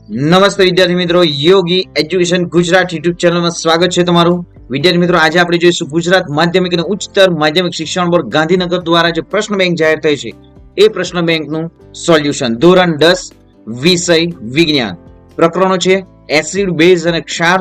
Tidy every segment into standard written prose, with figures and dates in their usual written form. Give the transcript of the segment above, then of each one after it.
નમસ્તે વિદ્યાર્થી મિત્રો, યોગી એજ્યુકેશન ગુજરાત યુટ્યુબ ચેનલમાં સ્વાગત છે તમારું. વિદ્યાર્થી મિત્રો, આજે આપણે જોઈશું ગુજરાત માધ્યમિક અને ઉચ્ચતર માધ્યમિક શિક્ષણ બોર્ડ ગાંધીનગર દ્વારા જે પ્રશ્ન બેંક જાહેર થઈ છે એ પ્રશ્ન બેંકનું સોલ્યુશન. ધોરણ 10 વિષય વિજ્ઞાન. પ્રકરણો છે એસિડ, બેઝ અને ક્ષાર.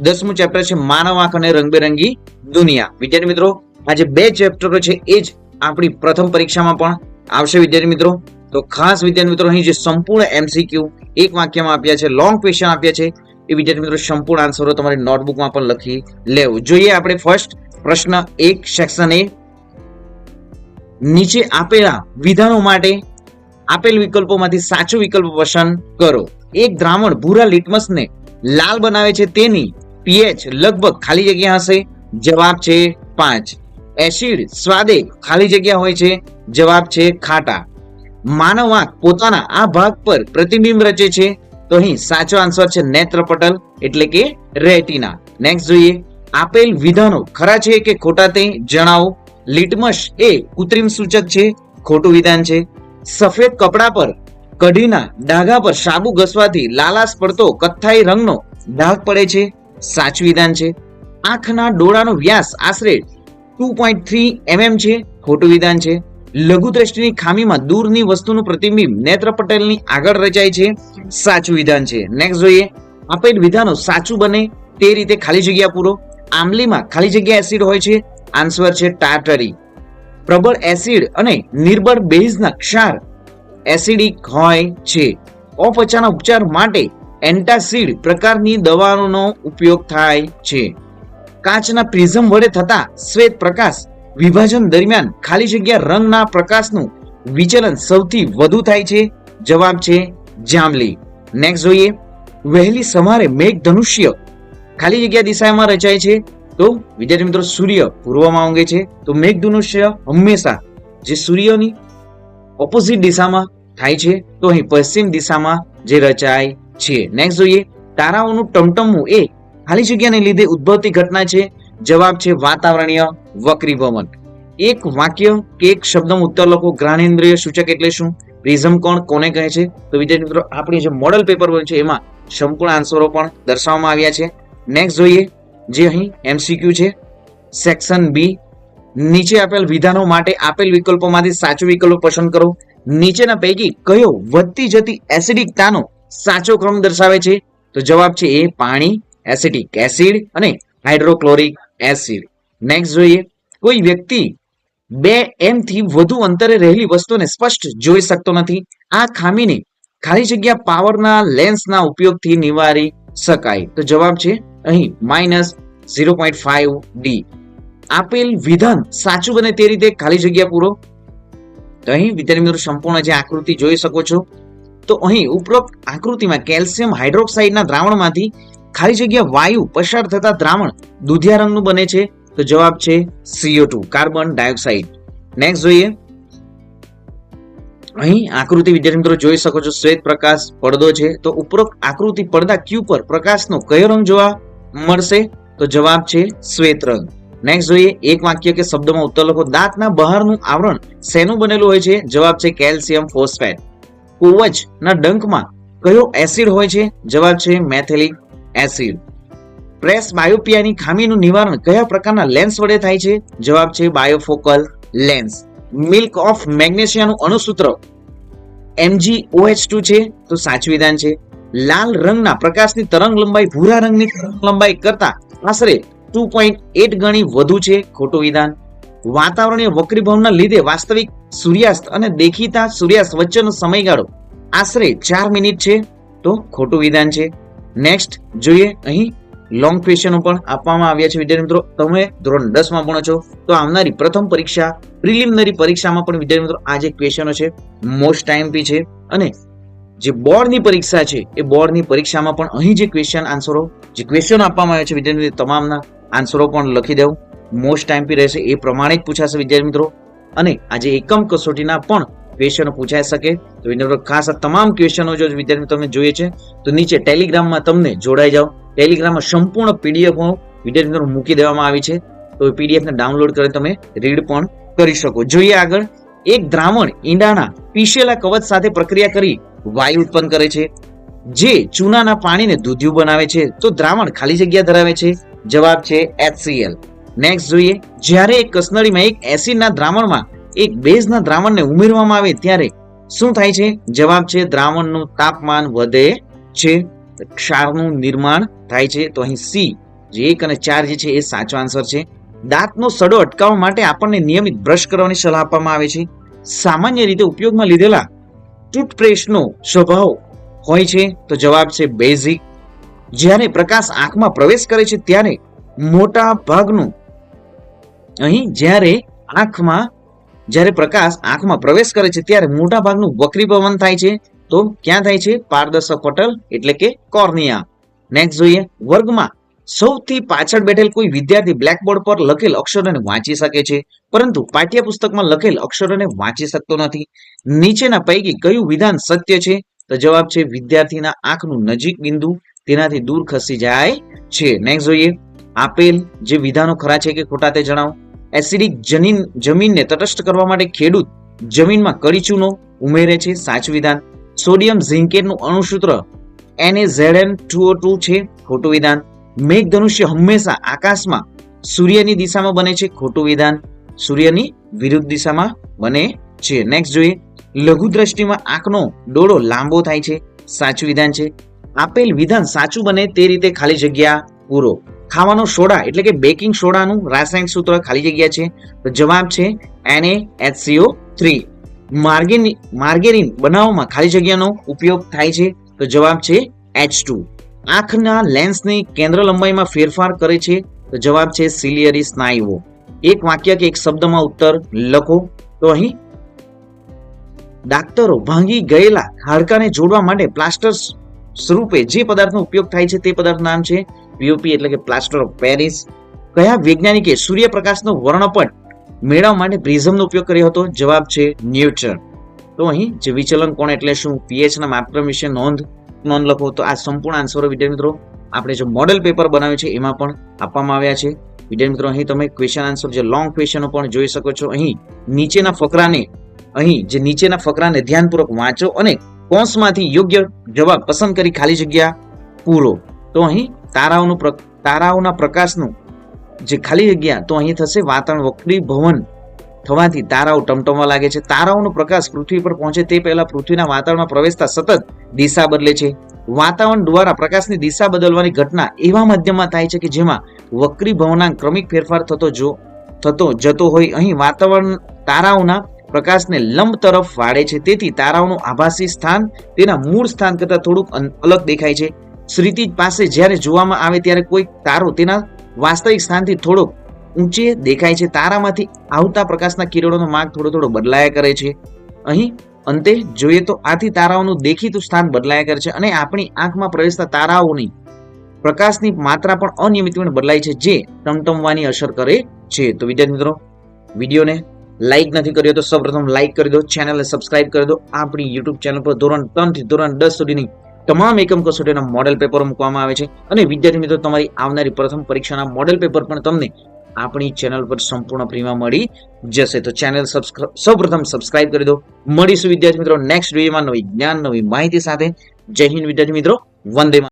10મું ચેપ્ટર છે માનવ આંખ અને રંગબેરંગી દુનિયા. વિદ્યાર્થી મિત્રો, આ જે બે ચેપ્ટરો છે એ જ આપણી પ્રથમ પરીક્ષામાં પણ આવશે. વિદ્યાર્થી મિત્રો, તો ખાસ વિદ્યાર્થી મિત્રો, અહીં જે સંપૂર્ણ એમસીક્યુ એક વાક્યમાં આપ્યા છે, લોંગ ક્વેશ્ચન આપ્યા છે, એ વિદ્યાર્થી મિત્રો સંપૂર્ણ આન્સરો તમારી નોટબુકમાં પણ લખી લેવું જોઈએ. આપણે ફર્સ્ટ પ્રશ્ન 1 સેક્શન એ, નીચે આપેલા વિધાનો માટે આપેલ વિકલ્પોમાંથી સાચો વિકલ્પ પસંદ કરો. એક દ્રાવણ ભૂરા લિટમસને લાલ બનાવે છે, તેની પીએચ લગભગ ખાલી જગ્યા હશે. જવાબ છે 5. એસિડ સ્વાદે ખાલી જગ્યા હોય છે. જવાબ છે ખાટા. માનવ આંખ પોતાના આ ભાગ પર પ્રતિબિંબ રચે છે, તો અહીં સાચો આન્સર છે નેત્રપટલ એટલે કે રેટિના. નેક્સ્ટ જોઈએ, આપેલ વિધાનો ખરા છે કે ખોટા તે જણાવો. લિટમસ એ કૃત્રિમ સૂચક છે, ખોટું વિધાન છે. સફેદ કપડા પર કઢીના ડાઘા પર સાબુ ઘસવાથી લાલાશ પડતો કથ્થાઈ રંગનો ડાઘ પડે છે, સાચું વિધાન છે. આંખના ડોળાનો વ્યાસ આશરે 2.3 mm છે, ખોટું વિધાન છે. લઘુ દ્રષ્ટિની ખામીમાં દૂરની વસ્તુનું પ્રતિબિંબ નેત્રપટલની આગળ રચાય છે, સાચું વિધાન છે. નેક્સ્ટ જોઈએ, આપેલ વિધાનો સાચું બને તે રીતે ખાલી જગ્યા પૂરો. આંબલીમાં ખાલી જગ્યા એસિડ હોય છે, આન્સર છે ટાર્ટરી. પ્રબળ એસિડ અને નિર્બળ બેઝના ક્ષાર એસિડિક હોય છે. અપચાના ઉપચાર માટે એન્ટાસિડ પ્રકારની દવાનો ઉપયોગ થાય છે. કાચના પ્રિઝમ વડે થતા શ્વેત પ્રકાશ વિભાજન દરમિયાન ખાલી જગ્યા રંગના પ્રકાશનું વિચલન સૌથી વધુ થાય છે. જવાબ છે જાંબલી. નેક્સ્ટ જોઈએ, વહેલી સવારે મેઘધનુષ્ય ખાલી જગ્યા દિશામાં રચાય છે, તો વિદ્યાર્થી મિત્રો સૂર્ય પૂર્વમાં ઊંઘે છે, તો મેઘધનુષ્ય હંમેશા જે સૂર્યની ઓપોઝિટ દિશામાં થાય છે, તો અહીં પશ્ચિમ દિશામાં જે રચાય છે. નેક્સ્ટ જોઈએ, તારાઓનું ટમટમવું એ ખાલી જગ્યાને લીધે ઉદ્ભવતી ઘટના છે. જવાબ છે વાતાવરણીય વક્રીભવન. એક વાક્ય કે એક શબ્દમાં ઉત્તર લખો. જ્ઞાનેન્દ્રિય સૂચક એટલે શું? પ્રિઝમ કોને કહે છે? તો વિદ્યાર્થી મિત્રો, આપણી જે મોડલ પેપર હોય છે એમાં સંપૂર્ણ આન્સરો પણ દર્શાવવામાં આવ્યા છે. નેક્સ્ટ જોઈએ, જે અહીં એમસીક્યુ છે સેક્શન બી. નીચે આપેલ વિધાનો માટે આપેલ વિકલ્પોમાંથી સાચો વિકલ્પ પસંદ કરો. નીચેના પૈકી કયો વધતી જતી એસિડિકતાનો સાચો ક્રમ દર્શાવે છે? તો જવાબ છે એ પાણી, એસિટિક એસિડ અને હાઇડ્રોક્લોરિક એસિડ. નેક્સ્ટ જોઈએ, કોઈ વ્યક્તિ 2 m થી વધુ અંતરે રહેલી વસ્તુને સ્પષ્ટ જોઈ શકતો નથી. આ ખામીને ખાલી જગ્યા પાવરના લેન્સના ઉપયોગથી નિવારી શકાય. તો જવાબ છે અહીં -0.5D. આપેલ વિધાન સાચું બને તે રીતે ખાલી જગ્યા પૂરો. તો અહીં વિદ્યાર્થી મિત્રો સંપૂર્ણ જે આકૃતિ જોઈ શકો છો, તો અહીં ઉપરોક્ત આકૃતિમાં કેલ્શિયમ હાઇડ્રોક્સાઇડના દ્રાવણમાંથી ખાલી જગ્યા વાયુ પસાર થતા દ્રાવણ દુધિયા રંગનું બને છે, તો જવાબ છે CO2 કાર્બન ડાયોક્સાઇડ. નેક્સ્ટ જોઈએ, અહીં આકૃતિ વિદ્યાર્થી મિત્રો જોઈ શકો છો, શ્વેત પ્રકાશ પડદો છે, તો ઉપરોક્ત આકૃતિ પડદા ક્યુ પર પ્રકાશનો કયો રંગ જોવા મળશે? તો જવાબ છે શ્વેત રંગ. નેક્સ્ટ જોઈએ, એક વાક્ય કે શબ્દમાં ઉત્તર લખો. દાંતના બહારનું આવરણ શેનું બનેલું હોય છે? જવાબ છે કેલ્શિયમ ફોસ્ફેટ. કવચના ડંખમાં કયો એસિડ હોય છે? જવાબ છે મેથેલિક એસિડ. પ્રેસ બાયોપિયાની ખામીનું નિવારણ કયા પ્રકારના લેન્સ વડે થાય છે? જવાબ છે બાયોફોકલ લેન્સ. મિલ્ક ઓફ મેગ્નેશિયાનું અણુસૂત્ર MgOH2 છે, તો સાચું વિધાન છે. લાલ રંગના પ્રકાશની તરંગ લંબાઈ ભૂરા રંગની તરંગ લંબાઈ કરતા આશરે 2.8 ગણી વધુ છે, ખોટું વિધાન. વાતાવરણીય વક્રીભવનના લીધે વાસ્તવિક સૂર્યાસ્ત અને દેખીતા સૂર્યાસ્ત વચ્ચેનો સમયગાળો આશરે 4 મિનિટ છે, તો ખોટું વિધાન છે. નેક્સ્ટ જોઈએ, અહીં લોંગ ક્વેશ્ચનો પણ આપવામાં આવ્યા છે. વિદ્યાર્થી મિત્રો, તમે ધોરણ 10 માં ભણો છો, તો આવનારી પ્રથમ પરીક્ષા પ્રિલિમિનરી પરીક્ષામાં પણ વિદ્યાર્થી મિત્રો આ જે ક્વેશ્ચનો છે મોસ્ટ ટાઈમપી છે, અને જે બોર્ડની પરીક્ષા છે એ બોર્ડની પરીક્ષામાં પણ અહીં જે ક્વેશ્ચન આન્સરો જે ક્વેશ્ચનો આપવામાં આવ્યા છે વિદ્યાર્થી મિત્રો, તમામના આન્સરો પણ લખી દેવું. મોસ્ટ ટાઈમપી રહેશે, એ પ્રમાણે જ પૂછાશે વિદ્યાર્થી મિત્રો, અને આજે એકમ કસોટીના પણ ક્વેશ્ચનો પૂછાઈ શકે. તો વિદ્યાર્થી ખાસ આ તમામ ક્વેશ્ચનો જો વિદ્યાર્થી તમને જોઈએ છે તો નીચે ટેલિગ્રામમાં તમને જોડાઈ જાઓ. ટેલિગ્રામમાં સંપૂર્ણ PDF વિદ્યાર્થી મિત્રો મૂકી દેવામાં આવી છે, તો PDF ને ડાઉનલોડ કરી તમે રીડ પણ કરી શકો. જોઈએ આગળ, એક દ્રાવણ ઈંડાના પીસેલા કવચ સાથે પ્રક્રિયા કરી વાયુ ઉત્પન્ન કરે છે. જે ચૂનાના પાણીને દૂધિયું બનાવે છે તો દ્રાવણ ખાલી જગ્યા ધરાવે છે. જવાબ છે HCl. નેક્સ્ટ જોઈએ, જ્યારે એક કસનળીમાં એક એસિડના દ્રાવણમાં એક બેઝના દ્રાવણને ઉમેરવામાં આવે ત્યારે શું થાય છે? જવાબ છે દ્રાવણનું તાપમાન વધે છે, ક્ષારનું નિર્માણ થાય છે. તો અહીં સી જે 1 અને 4 જે છે એ સાચો આન્સર છે. દાંતનો સડો અટકાવવા માટે આપણને નિયમિત બ્રશ કરવાની સલાહ આપવામાં આવે છે. સામાન્ય રીતે ઉપયોગમાં લીધેલા ટૂથપેસ્ટનો સ્વભાવ હોય છે તો જવાબ છે બેઝિક. જ્યારે પ્રકાશ આંખમાં પ્રવેશ કરે છે ત્યારે મોટા ભાગનું જ્યારે પ્રકાશ આંખમાં પ્રવેશ કરે છે ત્યારે મોટા ભાગનું વક્રીભવન થાય છે. તો ક્યાં થાય છે? પારદર્શક પટલ એટલે કે કોર્નિયા. નેક્સ્ટ જોઈએ, વર્ગમાં સૌથી પાછળ બેઠેલ કોઈ વિદ્યાર્થી બ્લેકબોર્ડ પર લખેલ અક્ષરોને વાંચી શકે છે, પરંતુ પાઠ્યપુસ્તકમાં લખેલ અક્ષરોને વાંચી શકતો નથી. નીચેના પૈકી કયું વિધાન સત્ય છે? તો જવાબ છે વિદ્યાર્થીના આંખનું નજીક બિંદુ તેનાથી દૂર ખસી જાય છે. નેક્સ્ટ જોઈએ, આપેલ જે વિધાનો ખરા છે કે ખોટા તે જણાવો. એસિડિક જમીનને તટસ્થ કરવા માટે ખેડૂત જમીનમાં કડી ચૂનો ઉમેરે છે, સાચું વિધાન. સોડિયમ ઝિંકેટનું અણુસૂત્ર NaZn2O2 છે, ખોટું વિધાન. મેઘધનુષ્ય હંમેશા આકાશમાં સૂર્યની દિશામાં બને છે, ખોટું વિધાન. સૂર્યની વિરુદ્ધ દિશામાં બને છે. નેક્સ્ટ જોઈએ, લઘુ દ્રષ્ટિમાં આંખનો ડોળો લાંબો થાય છે, સાચું વિધાન છે. આપેલ વિધાન સાચું બને તે રીતે ખાલી જગ્યા પૂરો. ખાવાનો સોડા એટલે કે બેકિંગ સોડાનું રાસાયણિક સૂત્ર ખાલી જગ્યા છે તો જવાબ છે NaHCO3. માર્ગેરીન બનાવવામાં ખાલી જગ્યાનો ઉપયોગ થાય છે તો જવાબ છે H2. આંખના લેન્સની કેન્દ્ર લંબાઈમાં ફેરફાર કરે છે તો જવાબ છે સિલિયરી સ્નાયુઓ. એક વાક્ય કે એક શબ્દમાં ઉત્તર લખો. તો અહીં ડાક્ટરો ભાંગી ગયેલા હાડકાને જોડવા માટે પ્લાસ્ટર સ્વરૂપે જે પદાર્થનો ઉપયોગ થાય છે તે પદાર્થનું નામ છે POP એટલે કે પ્લાસ્ટર ઓફ પેરિસ. કયા વૈજ્ઞાનિકે સૂર્યપ્રકાશનો વર્ણપટ મેળવવા માટે પ્રિઝમનો ઉપયોગ કર્યો હતો? જવાબ છે ન્યૂટન. તો અહીં જે વિચલન કોણ એટલે શું, pH ના માપક્રમ વિશે નોંધ લખો. તો આ સંપૂર્ણ આન્સરો વિદ્યાર્થી મિત્રો આપણે જે મોડેલ પેપર બનાવ્યું છે એમાં પણ આપવામાં આવ્યા છે. વિદ્યાર્થી મિત્રો અહીં તમે ક્વેશ્ચન આન્સર જે લોંગ ક્વેશ્ચનો પણ જોઈ શકો છો. અહીં નીચેના ફકરાને ધ્યાનપૂર્વક વાંચો અને કૌંસમાંથી યોગ્ય જવાબ પસંદ કરી ખાલી જગ્યા પૂરો. તો અહીં તારાઓના પ્રકાશનું જે ખાલી જગ્યા તો અહીં થશે વાતાવરણ વક્રીભવન થવાથી તારાઓ ટમટમવા લાગે છે. તારાઓનો પ્રકાશ પૃથ્વી પર પહોંચે તે પહેલા પૃથ્વીના વાતાવરણમાં પ્રવેશતા સતત દિશા બદલે છે. વાતાવરણ દ્વારા પ્રકાશની દિશા બદલવાની ઘટના એવા માધ્યમમાં થાય છે કે જેમાં વક્રીભવનાંક ક્રમિક ફેરફાર થતો જતો હોય. અહીં વાતાવરણ તારાઓના પ્રકાશને લંબ તરફ વાળે છે, તેથી તારાઓનું આભાસી સ્થાન તેના મૂળ સ્થાન કરતા થોડુંક અલગ દેખાય છે. ક્ષિતિજ પાસે જ્યારે જોવામાં આવે ત્યારે કોઈ તારો તેના વાસ્તવિક સ્થાનથી થોડોક ઊંચે દેખાય છે. તારામાંથી આવતા પ્રકાશના કિરણોનો માર્ગ થોડો બદલાયા કરે છે. અહીં અંતે જોઈએ તો આથી તારાઓનું દેખીતું સ્થાન બદલાયા કરે છે અને આપણી આંખમાં પ્રવેશતા તારાઓની પ્રકાશની માત્રા પણ અનિયમિતપણે બદલાય છે, જે ટમટમવાની અસર કરે છે. તો વિદ્યાર્થી મિત્રો વિડીયોને લાઈક નથી કર્યો તો સૌપ્રથમ લાઈક કરી દો, ચેનલને સબસ્ક્રાઇબ કરી દો. આપણી યુટ્યુબ ચેનલ પર ધોરણ 3 થી ધોરણ 10 સુધીની તમામ એકમ કસોટીના મોડેલ પેપરો મૂકવામાં આવે છે અને વિદ્યાર્થી મિત્રો તમારી આવનારી પ્રથમ પરીક્ષાના મોડેલ પેપર પણ તમને આપણી ચેનલ પર સંપૂર્ણ ફ્રીમાં મળી જશે. તો ચેનલ સૌપ્રથમ સબસ્ક્રાઇબ કરી દો. મળીશું વિદ્યાર્થી મિત્રો નેક્સ્ટ વિડીયોમાં નવી જ્ઞાન નવી માહિતી સાથે. જય હિન્દ વિદ્યાર્થી મિત્રો, વંદે માતરમ.